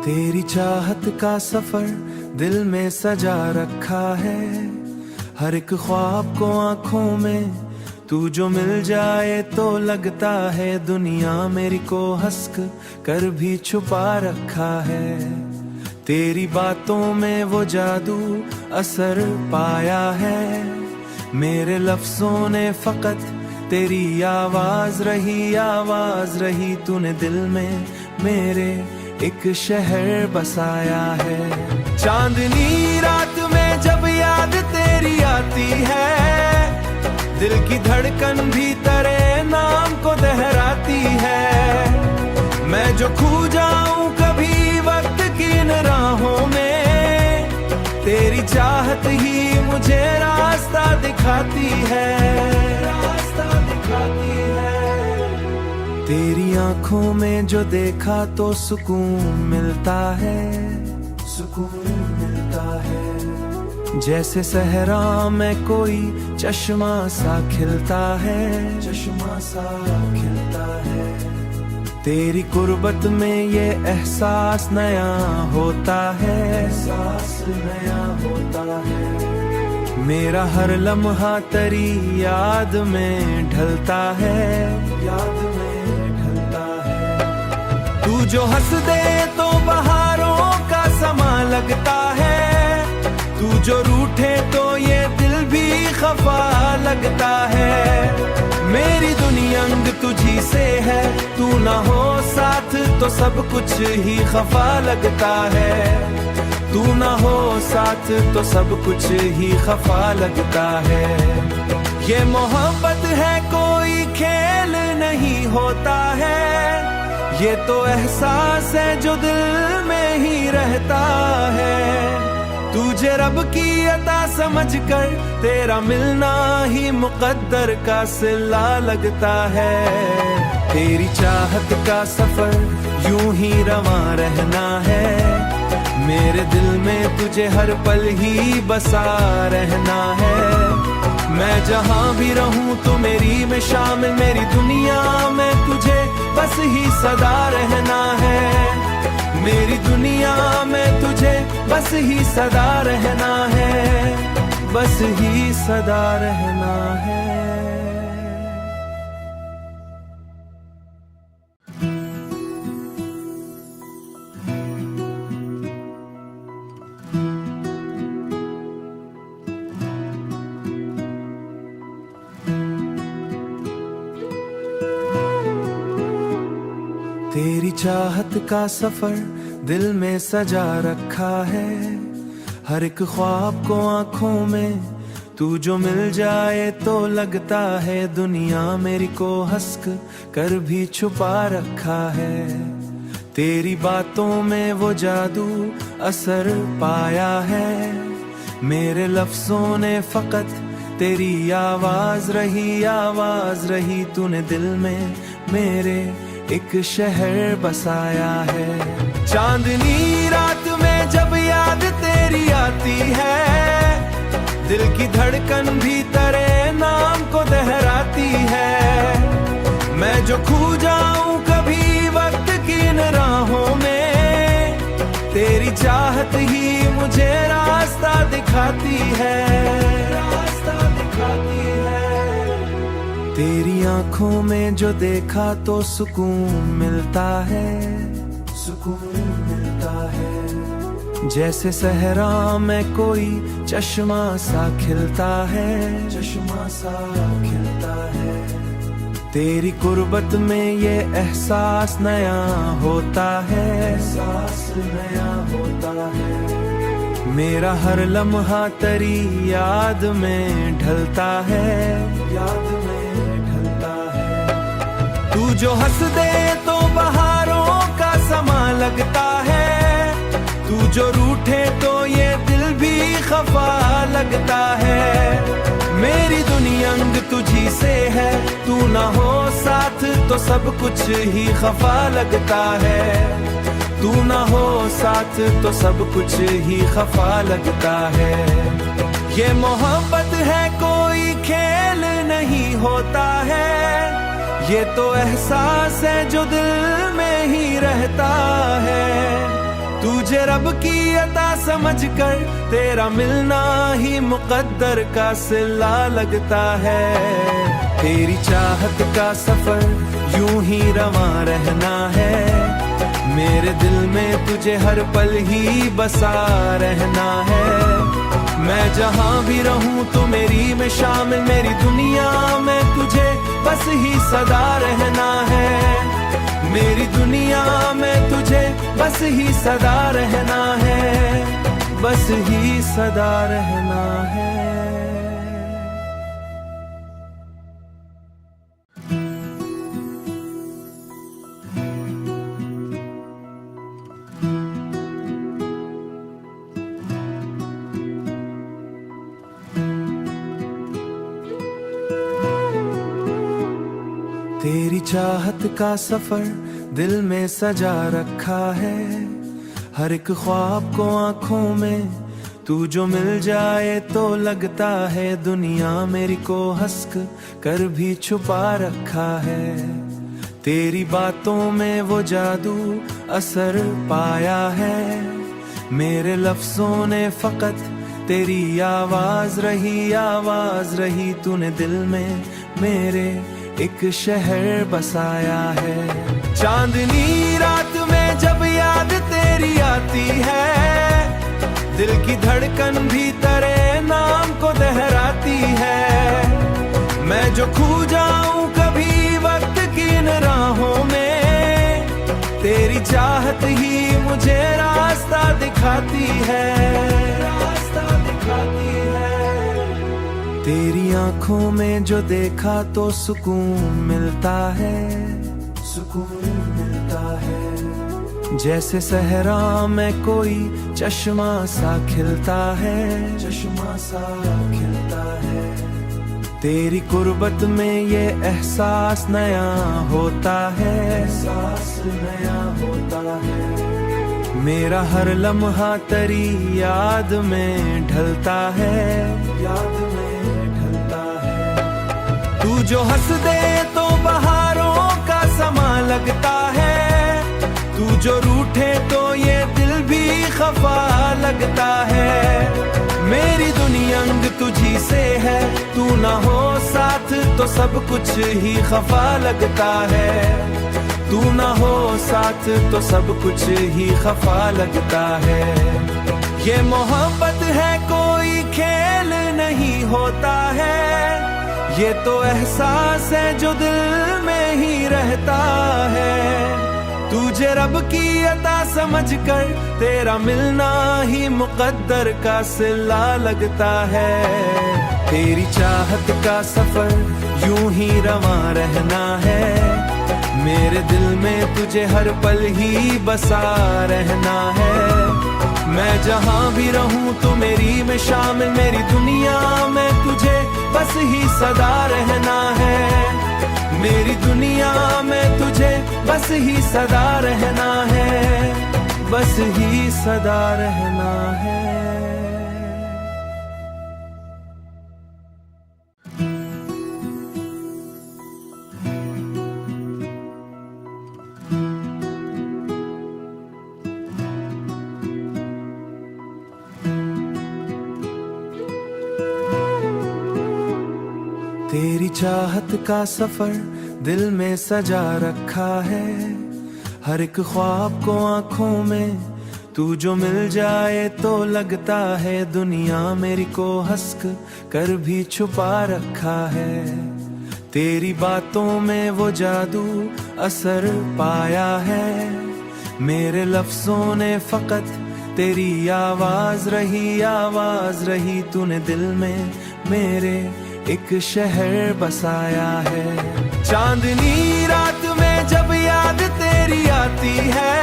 तेरी चाहत का सफर दिल में सजा रखा है, हर एक ख्वाब को आंखों में तू जो मिल जाए तो लगता है दुनिया मेरी को हंस कर भी छुपा रखा है। तेरी बातों में वो जादू असर पाया है, मेरे लफ्जों ने फकत तेरी आवाज रही तूने दिल में मेरे एक शहर बसाया है। चांदनी रात में जब याद तेरी आती है, दिल की धड़कन भी तेरे नाम को दोहराती है। मैं जो खो जाऊं कभी वक्त की इन राहों में, तेरी चाहत ही मुझे रास्ता दिखाती है, रास्ता दिखाती है। तेरी आंखों में जो देखा तो सुकून मिलता है, सुकून मिलता है। जैसे सहरा में कोई चश्मा सा खिलता है, चश्मा सा खिलता है। तेरी कुर्बत में ये एहसास नया होता है, एहसास नया होता है। मेरा हर लम्हा तेरी याद में ढलता है, याद में ढलता है। तू जो हंस दे तो बहारों का समा लगता है, तू जो रूठे तो ये दिल भी खफा लगता है। मेरी दुनिया अंग तुझी से है, तू ना हो साथ तो सब कुछ ही खफा लगता है। तू ना हो साथ तो सब कुछ ही खफा लगता है। ये मोहब्बत है कोई खेल नहीं होता है, ये तो एहसास है जो दिल में ही रहता है। तुझे रब की अता समझकर तेरा मिलना ही मुकद्दर का सिला लगता है। तेरी चाहत का सफर यूं ही रवां रहना है, मेरे दिल में तुझे हर पल ही बसा रहना है। मैं जहां भी रहूं तो मेरी में शामिल, मेरी दुनिया में तुझे बस ही सदा रहना है। मेरी दुनिया में तुझे बस ही सदा रहना है, बस ही सदा रहना है। तेरी चाहत का सफर दिल में सजा रखा है, हर एक ख्वाब को आंखों में तू जो मिल जाए तो लगता है दुनिया मेरी को हंस कर भी छुपा रखा है। तेरी बातों में वो जादू असर पाया है, मेरे लफ्जों ने फकत तेरी आवाज रही तूने दिल में मेरे एक शहर बसाया है। चांदनी रात में जब याद तेरी आती है, दिल की धड़कन भी तेरे नाम को दोहराती है। मैं जो खो जाऊं कभी वक्त की इन राहों में, तेरी चाहत ही मुझे रास्ता दिखाती है, रास्ता दिखाती है। तेरी आंखों में जो देखा तो सुकून मिलता है, सुकून मिलता है। जैसे सहरा में कोई चश्मा सा खिलता है, चश्मा सा खिलता है। तेरी कुर्बत में ये एहसास नया होता है, एहसास नया होता है। मेरा हर लम्हा तेरी याद में ढलता है, याद में तू जो हंस दे तो बहारों का समा लगता है, तू जो रूठे तो ये दिल भी खफा लगता है। मेरी दुनिया अंग तुझी से है, तू ना हो साथ तो सब कुछ ही खफा लगता है। तू ना हो साथ तो सब कुछ ही खफा लगता है। ये मोहब्बत है कोई खेल नहीं होता है, ये तो एहसास है जो दिल में ही रहता है। तुझे रब की अता समझकर तेरा मिलना ही मुकद्दर का सिला लगता है। तेरी चाहत का सफर यूं ही रवां रहना है, मेरे दिल में तुझे हर पल ही बसा रहना है। मैं जहां भी रहूं तो मेरी में शामिल, मेरी दुनिया में तुझे बस ही सदा रहना है। मेरी दुनिया में तुझे बस ही सदा रहना है, बस ही सदा रहना है। तेरी चाहत का सफर दिल में सजा रखा है, हर एक ख्वाब को आंखों में तू जो मिल जाए तो लगता है दुनिया मेरी को हंस कर भी छुपा रखा है। तेरी बातों में वो जादू असर पाया है, मेरे लफ्जों ने फकत तेरी आवाज रही, तूने दिल में मेरे एक शहर बसाया है। चांदनी रात में जब याद तेरी आती है, दिल की धड़कन भी तेरे नाम को दोहराती है। मैं जो खो जाऊं कभी वक्त की इन राहों में, तेरी चाहत ही मुझे रास्ता दिखाती है, रास्ता दिखाती है। तेरी आंखों में जो देखा तो सुकून मिलता है, सुकून मिलता है। जैसे सहरा में कोई चश्मा सा खिलता है, चश्मा सा खिलता है। तेरी कुर्बत में ये एहसास नया होता है, एहसास नया होता है। मेरा हर लम्हा तेरी याद में ढलता है, याद में तू जो हंस दे तो बहारों का समा लगता है, तू जो रूठे तो ये दिल भी खफा लगता है। मेरी दुनिया अंग तुझी से है, तू ना हो साथ तो सब कुछ ही खफा लगता है। तू ना हो साथ तो सब कुछ ही खफा लगता है। ये मोहब्बत है कोई खेल नहीं होता है, ये तो एहसास है जो दिल में ही रहता है। तुझे रब की अता समझकर तेरा मिलना ही मुकद्दर का सिला लगता है। तेरी चाहत का सफर यूं ही रवां रहना है, मेरे दिल में तुझे हर पल ही बसा रहना है। मैं जहां भी रहूं तो मेरी में शामिल, मेरी दुनिया में तुझे बस ही सदा रहना है। मेरी दुनिया में तुझे बस ही सदा रहना है, बस ही सदा रहना है। तेरी चाहत का सफर दिल में सजा रखा है, हर एक ख्वाब को आंखों में तू जो मिल जाए तो लगता है दुनिया मेरी को हंस कर भी छुपा रखा है। तेरी बातों में वो जादू असर पाया है, मेरे लफ्जों ने फकत तेरी आवाज रही, तूने दिल में मेरे एक शहर बसाया है। चांदनी रात में जब याद तेरी आती है,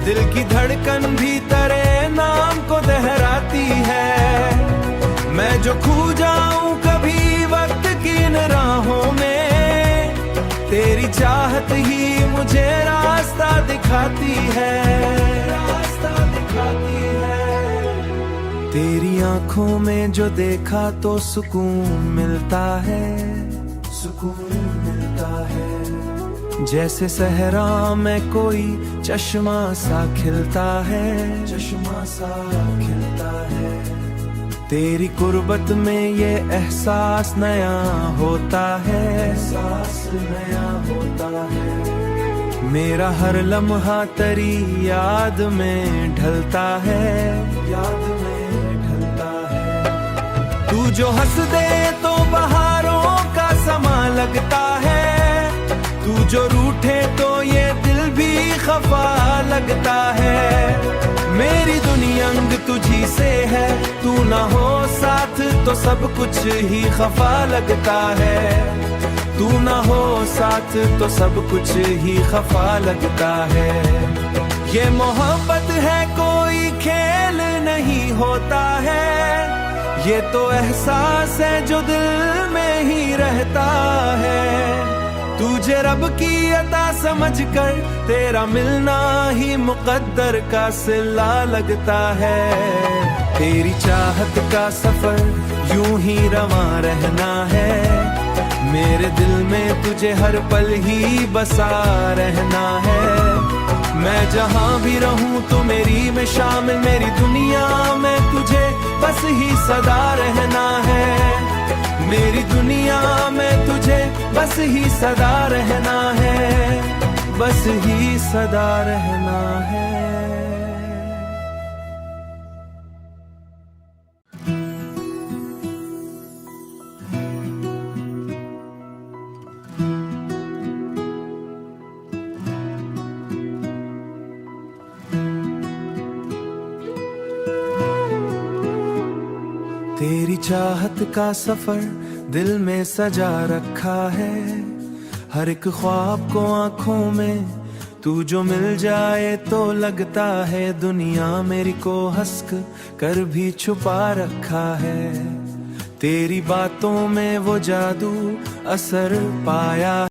दिल की धड़कन भी तेरे नाम को दोहराती है। मैं जो खो जाऊं कभी वक्त की इन राहों में, तेरी चाहत ही मुझे रास्ता दिखाती है, रास्ता दिखाती है। तेरी आंखों में जो देखा तो सुकून मिलता है, सुकून मिलता है। जैसे सहरा में कोई चश्मा सा खिलता है, चश्मा सा खिलता है। तेरी कुर्बत में ये एहसास नया होता है, एहसास नया होता है। मेरा हर लम्हा तेरी याद में ढलता है, याद में ढलता है। तू जो हंस दे तो बहारों का समा लगता है, तू जो रूठे तो ये दिल भी खफा लगता है। मेरी दुनिया अंग तुझी से है, तू ना हो साथ तो सब कुछ ही खफा लगता है। तू ना हो साथ तो सब कुछ ही खफा लगता है। ये मोहब्बत है कोई खेल नहीं होता है, ये तो एहसास है जो दिल में ही रहता है। तुझे रब की अता समझकर तेरा मिलना ही मुकद्दर का सिला लगता है। तेरी चाहत का सफर यूं ही रवां रहना है, मेरे दिल में तुझे हर पल ही बसा रहना है। मैं जहां भी रहूं तो मेरी में शामिल, मेरी दुनिया में तुझे बस ही सदा रहना है। मेरी दुनिया में तुझे बस ही सदा रहना है, बस ही सदा रहना है। तेरी चाहत का सफर दिल में सजा रखा है, हर एक ख्वाब को आंखों में तू जो मिल जाए तो लगता है दुनिया मेरी को हंस कर भी छुपा रखा है। तेरी बातों में वो जादू असर पाया